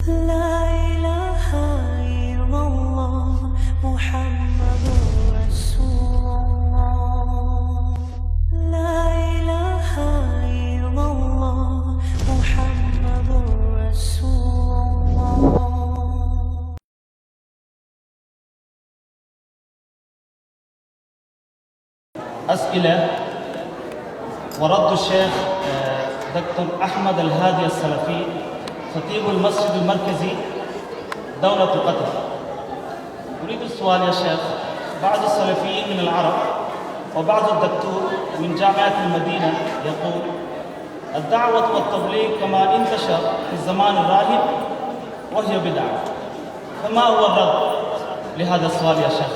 لا إله إلا الله محمد رسول الله لا إله إلا الله محمد رسول الله. أسئلة ورد الشيخ دكتور أحمد الهادي السلفي خطيب المسجد المركزي دولة قطر. أريد السؤال يا شيخ، بعض السلفيين من العرب وبعض الدكتور من جامعة المدينة يقول الدعوة والتبليغ كما انتشر في الزمان الراهن وهي بدعة، فما هو الرد لهذا السؤال يا شيخ؟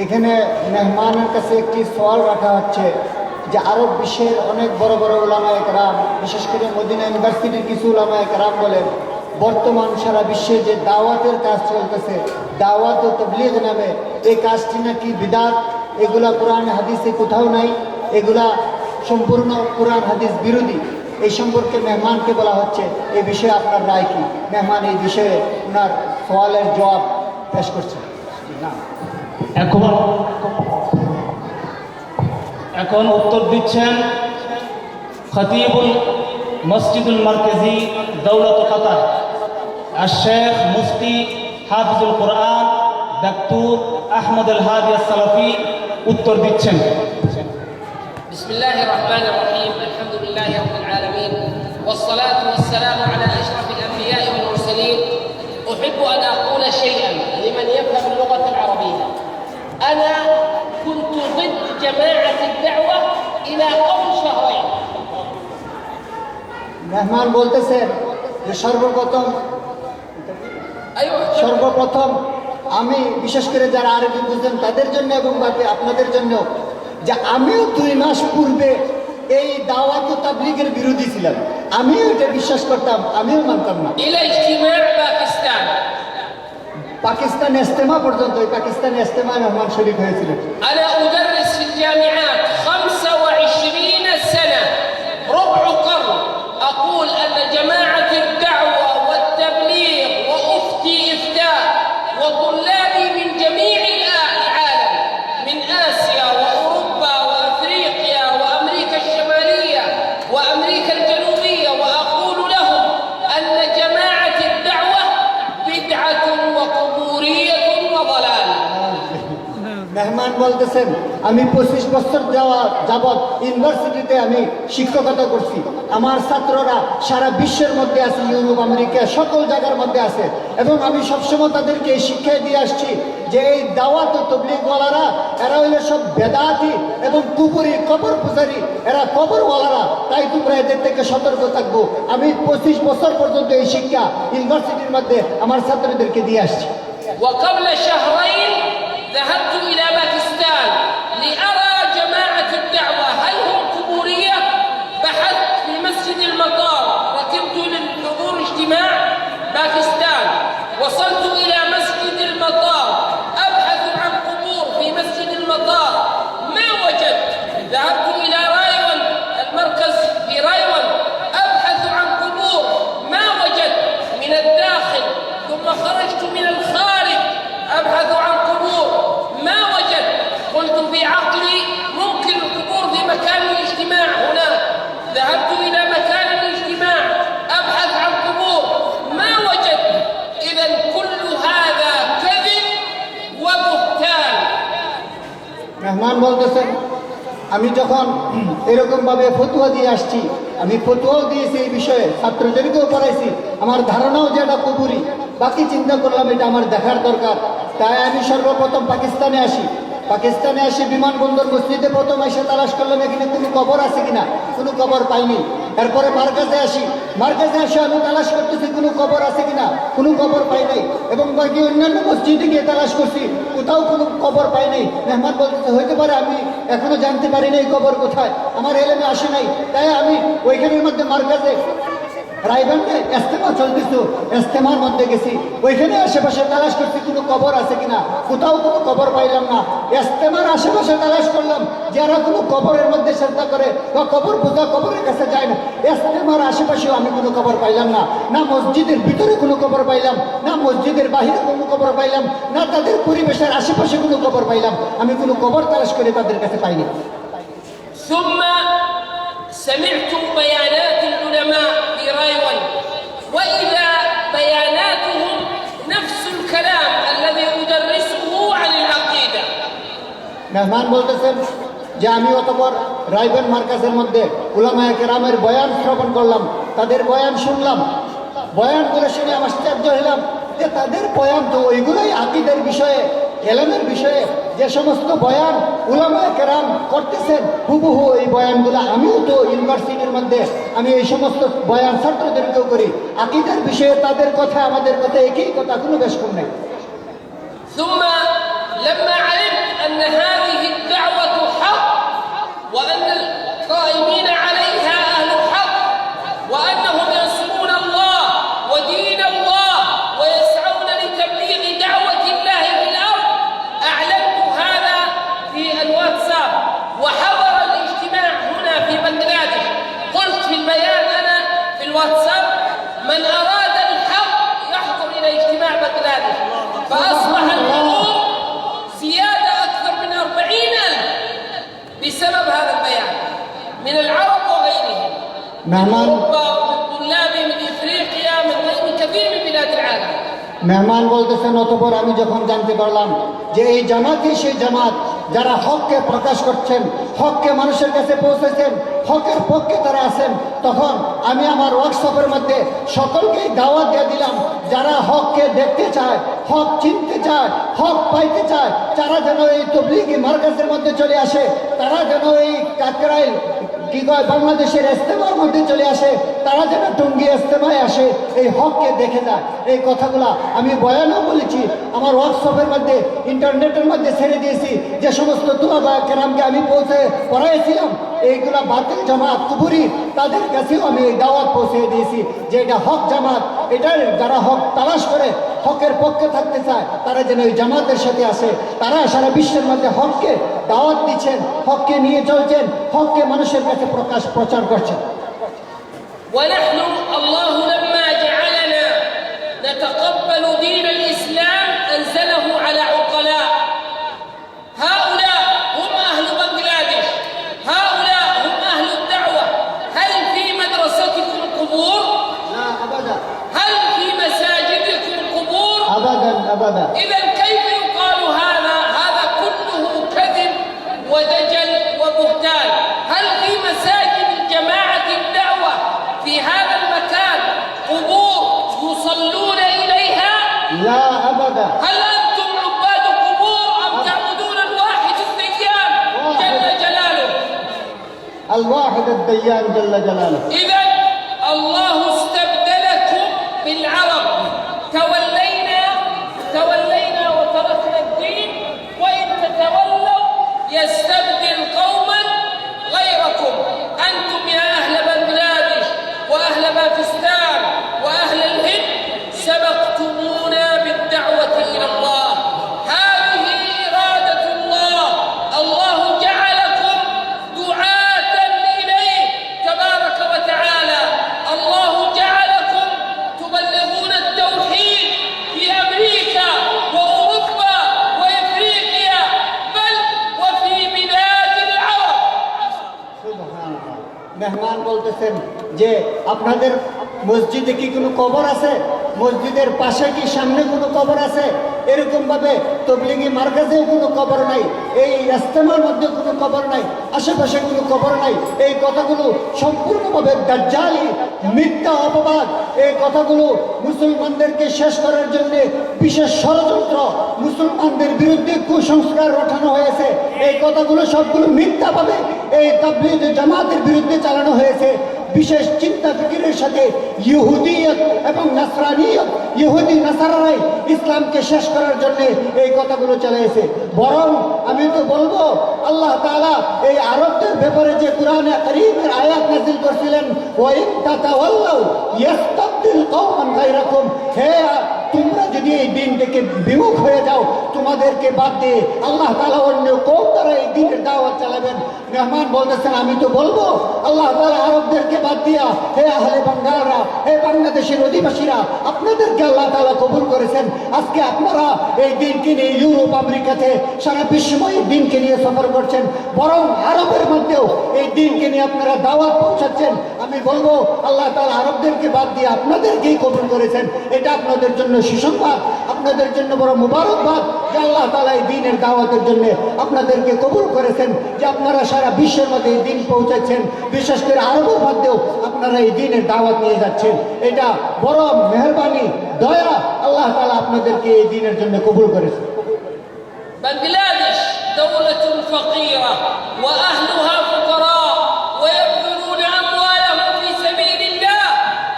এখানে মেহমানের কাছে একটি সওয়াল রাখা হচ্ছে যে আরব বিশ্বের অনেক বড় বড় উলামায়ে কেরাম, বিশেষ করে মদিনা ইউনিভার্সিটির কিছু উলামায়ে কেরাম বলেন বর্তমান সারা বিশ্বে যে দাওয়াতের কাজ চলতেছে, দাওয়াত ও তাবলীগ নামে, এই কাজটি নাকি বিদআত, এগুলা কোরআন হাদিসে কোথাও নাই, এগুলা সম্পূর্ণ কোরআন হাদিস বিরোধী। এই সম্পর্কে মেহমানকে বলা হচ্ছে, এই বিষয়ে আপনার রায় কি? মেহমান এই বিষয়ে ওনার সওয়ালের জবাব পেশ করছে। না, এখন উত্তর দিচ্ছেন খতিবুল মসজিদুল মারকাজি দৌলত কাতার আশ-শেখ মুফতি হাফিজুল কোরআন ডক্টর আহমদ আল হাদি আস-সালাফি উত্তর দিচ্ছেন। بسم الله الرحمن الرحيم الحمد لله رب العالمين والصلاة والسلام على أشرف الأنبياء والمرسلين. أحب أن أقول شيئا لمن يفهم اللغة العربية. أنا كنت ضد جماعة الدعوة إلى قبل شهرين. মেহমান বলতেছেন যে সর্বপ্রথম আমি বিশেষ করে যারা আরবি বুঝেন তাদের জন্য এবং আপনাদের জন্য যে আমিও 2 মাস পূর্বে এই দাওয়াত ও তাবলীগের বিরোধী ছিলাম, আমিও এটা বিশ্বাস করতাম, আমিও মানতাম না। إلى اجتماع باكستان. পাকিস্তান ইজতেমা পর্যন্ত, এই পাকিস্তানি ইজতেমায় মেহমান শরীক হয়েছিলেন। أنا أدرس في الجامعات 25 سنة، ربع قرن، أقول أن جماعة الدعوة والتبليغ وأفتي إفتاء وطلابي من جميع العالم، من آسيا وأوروبا وأفريقيا وأمريكا الشمالية وأمريكا الجنوبية، وأقول لهم أن جماعة الدعوة بدعة وقبورية وضلال. মেহমান বলতেছেন আমি 25 বছর যাবৎ ইউনিভার্সিটিতে আমি শিক্ষকতা করছি, আমার ছাত্ররা সারা বিশ্বের মধ্যে আছে, ইউরোপ আমেরিকা সকল জায়গার মধ্যে আছে, এবং আমি সবসময় তাদেরকে এই শিক্ষা দিয়ে আসছি যে এই দাওয়াত ও তাবলীগওয়ালারা এরা হইলে সব বেদাতি এবং কুফরি, কবর পূজারী, এরা কবরওয়ালারা, তাই তোমরা এদের থেকে সতর্ক থাকবো। আমি 25 বছর পর্যন্ত এই শিক্ষা ইউনিভার্সিটির মধ্যে আমার ছাত্রদেরকে দিয়ে আসছি। وقبل شهرين ذهبت إلى باكستان لأرى جماعة الدعوة هل هم قبورية. بحثت في مسجد المطار، ركبت للحضور اجتماع باكستان، وصلت إلى مسجد المطار أبحث عن قبور في مسجد المطار، ما وجدت. ذهبت إلى رايون، المركز في رايون، أبحث عن قبور، ما وجدت. من الداخل ثم خرجت من الخارج أبحث عن قبور، ما وجدت. قلت في عقلي ممكن القبور في مكان الاجتماع هناك. ذهبت إلى مكان الاجتماع أبحث عن قبور، ما وجدت. إذا كل هذا كذب وبهتان. মেহমান বলতেছেন আমি যখন এরকমভাবে ফতুয়া দিয়ে আসছি, আমি ফতুয়াও দিয়েছি এই বিষয়ে, ছাত্রদেরকেও পড়াইছি, আমার ধারণাও যে এটা কুফরি। বাকি চিন্তা করলাম এটা আমার দেখার দরকার, তাই আমি সর্বপ্রথম পাকিস্তানে আসি। পাকিস্তানে আসি বিমানবন্দর মসজিদে প্রথম এসে তালাশ করলাম এখানে কোনো কবর আছে কিনা, কোনো কবর পাইনি। এরপরে মার্কাজে আসি, মার্কাজে এসে আমি তালাশ করতেছি কোনো কবর আছে কিনা, কোনো কবর পাই নাই। এবং বাকি অন্যান্য মসজিদে গিয়ে তালাশ করছি, কোথাও কোনো কবর পাই নাই। মেহমান বলতেছে হইতে পারে আমি এখনো জানতে পারি নাই কবর কোথায়, আমার এলেমে আসে নাই, তাই আমি ওইখানের মধ্যে রায়গঞ্জে ইস্তেমা চলতেছে, ইস্তেমার মধ্যে গেছি, ওইখানে আশেপাশে তালাশ করছি কোনো কবর আছে কিনা, কোথাও কোনো কবর পাইলাম না। ইস্তেমার আশেপাশে তালাশ করলাম, যারা কোনো কবরের মধ্যে শ্রদ্ধা করে বা কবর পূজা কবরের কাছে যায় না, ইস্তেমার আশেপাশেও আমি কোনো কবর পাইলাম না। না মসজিদের ভিতরে কোনো কবর পাইলাম, না মসজিদের বাহিরে কোনো কবর পাইলাম, না তাদের পরিবেশের আশেপাশে কোনো কবর পাইলাম। আমি কোনো কবর তালাশ করে তাদের কাছে পাইনি। ثم سمعت بيانات العلماء في رايون، وإذا بياناتهم نفس الكلام الذي أدرسه عن العقيدة. মেহমান বলতেছেন যে আমি অতপর রায়গঞ্জ মার্কাজের মধ্যে উলামায়ে কেরামের বয়ান শ্রবণ করলাম, তাদের বয়ান শুনলাম। বয়ানগুলো শুনে আমি আশ্চর্য হলাম যে তাদের বয়ান তো ওইগুলোই আকিদের বিষয়ে, এলেমের বিষয়ে যে সমস্ত বয়ান উলামায়ে কেরাম করতেছেন, হুবহু এই বয়ানগুলো আমিও তো ইউনিভার্সিটির মধ্যে আমি এই সমস্ত বয়ান ছাত্রদেরকেও করি। আকিদের বিষয়ে তাদের কথা আমাদের কথা একই কথা, কোনো বেশ কম নেই। ثم لما علمت أن هذه الدعوة حق، وأن القائمين عليها أهل حق، وأنهم ينصرون الله ودين الله ويسعون لتبليغ دعوة الله في الأرض، أعلنت هذا في الواتساب، وحضر الاجتماع هنا في بنغلاديش. قلت في البيان أنا في الواتساب: من أراد الحق يحضر إلى اجتماع بنغلاديش. فأصبح الحضور زيادة أكثر من 40,000 بسبب هذا البيان من العرب وغيرهم، من مهمان أوروبا ومن طلاب من إفريقيا من كثير من بلاد العالم. মেহমান বলতেছেন অতঃপর আমি যখন জানতে পারলাম যে এই জামাতই সেই জামাত যারা হককে প্রকাশ করছেন, হককে মানুষের কাছে পৌঁছেছেন, হকের পক্ষে তারা আছেন, তখন আমি আমার ওয়ার্কশপের মধ্যে সকলকেই দাওয়াত দিয়ে দিলাম, যারা হককে দেখতে চায়, হক চিনতে চায়, হক পাইতে চায়, তারা যেন এই তবলিগি মার্কাজের মধ্যে চলে আসে, তারা যেন এই কাকরাইল কি কয় বাংলাদেশের ইস্তেমার মধ্যে চলে আসে, তারা যেন টঙ্গী ইস্তেমায় আসে, এই হককে দেখে যায়। এই কথাগুলা আমি বয়ানও বলেছি, আমার ওয়ার্কশপের মধ্যে ইন্টারনেটের মধ্যে ছেড়ে দিয়েছি। যে সমস্ত তুলাবা কেরামকে আমি পৌঁছে পড়াইছিলাম এইগুলা বাতিল জামাত কুবুরি, তাদের কাছেও আমি এই দাওয়াত পৌঁছে দিয়েছি যে এটা হক জামাত, এটার যারা হক তালাশ করে, হকের পক্ষে থাকতে চায়, তারা যেন এই জামাতের সাথে আসে। তারা সারা বিশ্বের মধ্যে হককে দাওয়াত দিচ্ছেন, হককে নিয়ে চলছেন, হককে মানুষের কাছে প্রচার করছেন। ونحن الله لما جعلنا نتقبل دين الإسلام أنزله على عقلاء. هؤلاء هم أهل بنغلاديش، هؤلاء هم أهل الدعوة. هل في مدرستكم قبور؟ لا أبدا. هل في مساجدكم قبور؟ أبدا أبدا. إذا كيف يقال هذا؟ هذا كله كذب ودجل وبهتان. هل في مساجد جماعة الدعوة في هذا المكان قبور يصلون إليها؟ لا أبدا. هل أنتم عباد قبور أم تعبدون الواحد الديان جل جلاله؟ الواحد الديان جل جلاله. إذا الله استبدلكم بالعرب، تولينا وتركنا الدين، وإن تتولوا يستبدل قوما غيركم. أنتم يا أهل بنغلاديش وأهل باكستان وأهل الهند سبقتمونا بالدعوة إلى الله. هذه إرادة الله، الله جعلكم دعاة إليه تبارك وتعالى. الله جعلكم تبلغون التوحيد في أمريكا وأوروبا وإفريقيا، بل وفي بلاد العرب. মেহমান বলতেছেন যে আপনাদের মসজিদে কি কোনো কবর আছে, মসজিদের পাশে কি সামনে কোনো কবর আছে? এরকম ভাবে তবলিগি মার্কাজেও কোনো কবর নাই, এই ইস্তেমার মধ্যে কোনো কবর নাই, আশেপাশে কোনো কবর নাই। এই কথাগুলো সম্পূর্ণভাবে দাজ্জালি মিথ্যা অপবাদ। এই কথাগুলো মুসলমানদেরকে শেষ করার জন্য বিশেষ ষড়যন্ত্র, মুসলমানদের বিরুদ্ধে কুসংস্কার রটানো হয়েছে। এই কথাগুলো সবগুলো মিথ্যাভাবে এই তাবলীগ জামাতের বিরুদ্ধে চালানো হয়েছে। বিশেষ চিন্তা ফিকিরের সাথে ইহুদিয়ত এবং নাসরানিয়ত ইহুদি নাসারারাই ইসলামকে শেষ করার জন্য এই কথাগুলো চালিয়েছে। বরং আমি তো বলবো আল্লাহ তাআলা এই আরবদের ব্যাপারে যে কোরআনে কারীমের আয়াত নাযিল করেছিলেন, ওয়া ইন তাতাওয়াল্লাউ ইস্তাবদিল কওমান গায়রাকুম, হে তোমরা যদি এই দিন থেকে বিমুখ হয়ে যাও, তোমাদেরকে বাদ দিয়ে আল্লাহ তাআলা অন্য কওম দ্বারা এই দিনের দাওয়াত চালাবেন। মেহমান বলতেছেন আমি তো বলবো আল্লাহ তাআলা আরবদেরকে বাদ দিয়া, হে আহলে বাঙ্গালরা, হে বাংলাদেশের অধিবাসীরা, আপনাদেরকে আল্লাহ তাআলা কবুল করেছেন। আজকে আপনারা এই দিনকে নিয়ে ইউরোপ আমেরিকাতে সারা বিশ্বময় এই দিনকে নিয়ে সফর করছেন, বরং আরবের মধ্যেও এই দিনকে নিয়ে আপনারা দাওয়াত পৌঁছাচ্ছেন। আমি বলবো আল্লাহ তাআলা আরবদেরকে বাদ দিয়ে আপনাদেরকেই কবুল করেছেন। এটা আপনাদের জন্য সুসংবাদ, আপনাদের জন্য বড় মুবারকবাদ যে আল্লাহ তাআলা এই দিনের দাওয়াতের জন্য আপনাদেরকে কবুল করেছেন, যে আপনারা সারা বিশ্বের মধ্যে এই দিন পৌঁছাচ্ছেন, বিশেষ করে আরবের মধ্যেও আপনারা এই দিনের দাওয়াত নিয়ে যাচ্ছেন। এটা বড় মেহেরবানি, দয়া, আল্লাহ তাআলা আপনাদেরকে এই দিনের জন্য কবুল করেছেন। بنغلاديش دولة فقيرة وأهلها فقراء ويبذلون أموالهم في سبيل الله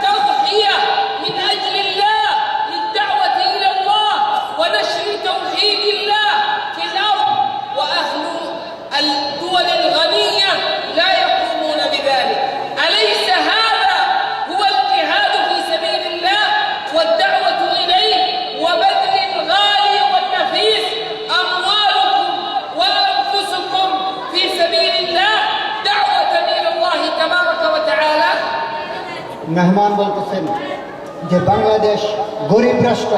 تضحية من أجل الله للدعوة إلى الله ونشر توحيد الله في الأرض، وأهل الدول الغنية لا يقومون بذلك. أليس هذا هو الجهاد في سبيل الله والدعوة إليه وبذل الغالي والنفيس أموالكم وأنفسكم في سبيل الله دعوة إلى الله تبارك وتعالى؟ মেহমান বলতেছেন যে বাংলাদেশ গরিব রাষ্ট্র,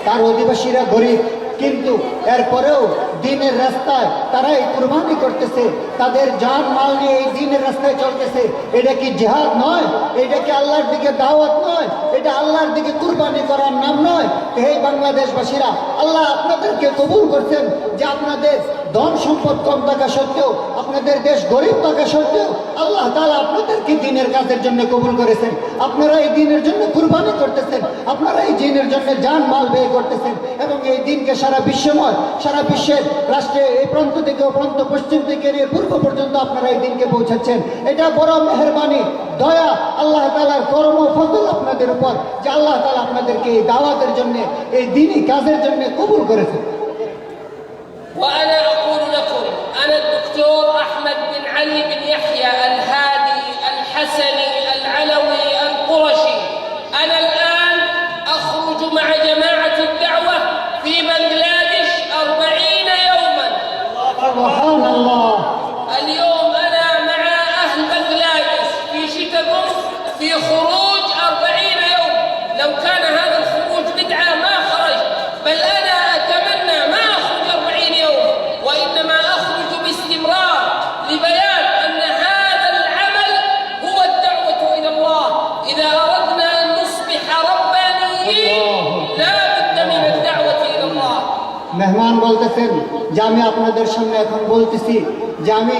তার অধিবাসীরা গরিব, কিন্তু এরপরেও দিনের রাস্তায় তারাই কুরবানি করতেছে, তাদের জান মাল নিয়ে এই দিনের রাস্তায় চলতেছে। এটা কি জিহাদ নয়? এটা কি আল্লাহর দিকে দাওয়াত নয়? এটা আল্লাহর দিকে কুরবানি করার নাম নয়? হে বাংলাদেশবাসীরা, আল্লাহ আপনাদেরকে কবুল করছেন যে আপনাদের ধন সম্পদ কম থাকা সত্ত্বেও, আপনাদের দেশ গরিব থাকা সত্ত্বেও আল্লাহ তাআলা আপনাদেরকে দিনের কাজের জন্য কবুল করেছেন। আপনারা এই দিনের জন্য কুরবানি করতেছেন, আপনারা এই দিনের জন্য জান মাল ব্যয় করতেছেন, এবং এই দিনকে সারা বিশ্বময়, সারা বিশ্বের রাষ্ট্রে এই প্রান্ত থেকে ও প্রান্ত, পশ্চিম থেকে নিয়ে পূর্ব পর্যন্ত আপনারা এই দিনকে পৌঁছাচ্ছেন। এটা বড় মেহেরবানি, দয়া, আল্লাহ তাআলার করম ও ফজল আপনাদের উপর যে আল্লাহ তাআলা আপনাদেরকে এই দাওয়াতের জন্য, এই দিনই কাজের জন্য কবুল করেছেন। وأنا أقول لكم أنا الدكتور أحمد بن علي بن يحيى الهادي الحسني العلوي القرشي، أنا الآن أخرج مع جماعة الدعوة في بنغلاديش 40 يوما. سبحان الله. اليوم أنا مع أهل بنغلاديش في شيكاغو في خروج 40 يوم. لو كان هذا الخروج بدعة ما خرج، بل أنا أتمنى ما أخرج 40 يوم، وإنما أخرج باستمرار لبيان أن هذا العمل هو الدعوة إلى الله. إذا أردنا أن نصبح ربانيين لا بد من الدعوة إلى الله. মেহমান বলতেছেন যে আমি আপনাদের সামনে এখন বলতেছি যে আমি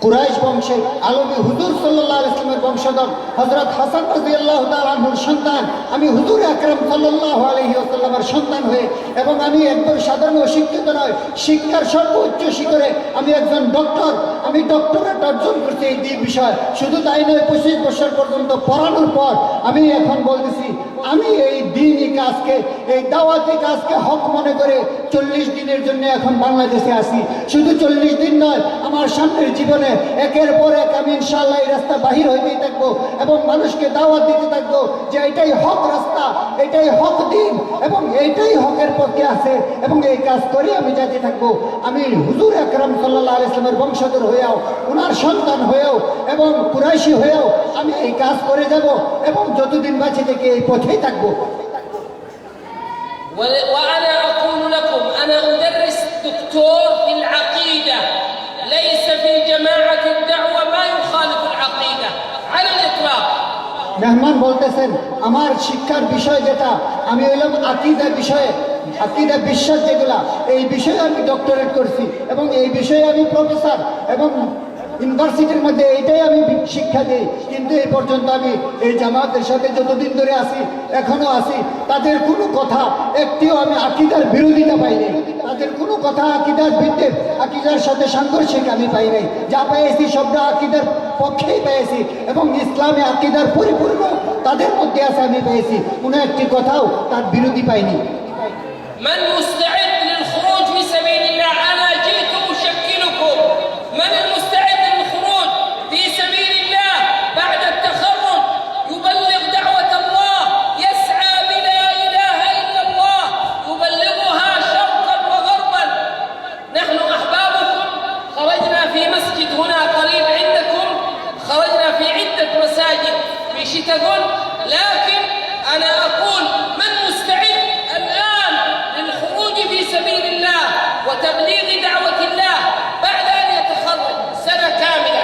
কুরাইশ বংশের আলমী হুজুর সাল্লাল্লাহু আলাইহি ওয়াসাল্লামের বংশধর হযরত হাসান রাদিয়াল্লাহু তাআলা আনহুর সন্তান, আমি হুজুর আকরাম সাল্লাল্লাহু আলাইহি ওয়াসাল্লামের সন্তান হয়ে, এবং আমি একজন সাধারণ অশিক্ষিত নয়, শিক্ষার সর্বোচ্চ শিখরে আমি একজন ডক্টর, আমি ডক্টরেট অর্জন করছি এই দুই বিষয়। শুধু তাই নয়, 25 বছর পর্যন্ত পড়ানোর পর আমি এখন বলতেছি আমি এই দিনই কাজকে, এই দাওয়াতি কাজকে হক মনে করে 40 দিনের জন্য এখন বাংলাদেশে আসি। শুধু 40 দিন নয়, আমার সামনের জীবনে একের পর এক আমি ইনশাআল্লাহ এই রাস্তা বাহির হইতেই থাকবো এবং মানুষকে দাওয়াত দিতে থাকবো যে এটাই হক রাস্তা, এটাই হক দিন, এবং এইটাই হকের পক্ষে আছে, এবং এই কাজ করে আমি যেতে থাকবো। আমি হুজুর আকরাম সাল্লাল্লাহু আলাইহি ওয়াসাল্লামের বংশধর হয়েও, ওনার সন্তান হয়েও এবং কুরাইশি হয়েও আমি এই কাজ করে যাব, এবং যতদিন বাঁচে থেকে এই পথেই থাকবো। وأنا أقول لكم أنا أدرس دكتور في العقيدة، ليس في جماعة الدعوة ما يخالف العقيدة على الإطلاق. মেহমান বলতেছেন আমার শিক্ষার বিষয় যেটা, আমি হইলাম আকীদা বিষয়ে, আকীদা বিশ্বাস যেগুলা, এই বিষয়ে আমি ডক্টরেট করছি, এবং এই বিষয়ে আমি প্রফেসর, এবং ইউনিভার্সিটির মধ্যে এটাই আমি শিক্ষা দিই। কিন্তু এই পর্যন্ত আমি এই জামাতের সাথে যতদিন ধরে আছি, এখনো আছি, তাদের কোনো কথা একটিও আমি আকিদার বিরোধিতা পাইনি। তাদের কোনো কথা আকিদার ভিত্তিতে আকিদার সাথে সাংঘর্ষিক আমি পাই নাই। যা পেয়েছি সবটা আকিদার পক্ষেই পেয়েছি এবং ইসলামে আকিদার পরিপূর্ণ তাদের মধ্যে আছে আমি পেয়েছি। কোনো একটি কথাও তার বিরোধী পাইনি। من مستعد للخروج في سبيل الله؟ أنا جئت أشكلكم. من المستعد للخروج في سبيل الله بعد التخرج يبلغ دعوة الله، يسعى بلا إله إلا الله، يبلغها شرقا وغربا؟ نحن أحبابكم، خرجنا في مسجد هنا قريب عندكم، خرجنا في عدة مساجد في شتغن، لكن أنا أقول من مستعد الآن للخروج في سبيل الله وتبليغ دعوة الله بعد أن يتخرج سنة كاملة؟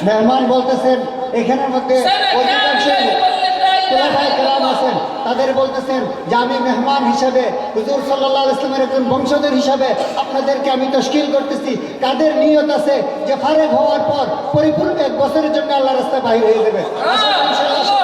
মেহমান বলতেছেন এখানের মধ্যে سنة অধিকাংশ كاملة يبلغ لا খোলাফায়ে إله إلا কেরাম আছেন, الله. তাদের বলতেছেন যে আমি মেহমান হিসাবে হুজুর সাল্লাল্লাহু আলাইহি ওয়াসাল্লামের একজন বংশধর হিসাবে আপনাদেরকে আমি তশকিল করতেছি। কাদের নিয়ত আছে যে ফারেগ হওয়ার পর পরিপূর্ণ 1 বছরের জন্য আল্লাহর রাস্তায় বাইরে হয়ে যাবে? الله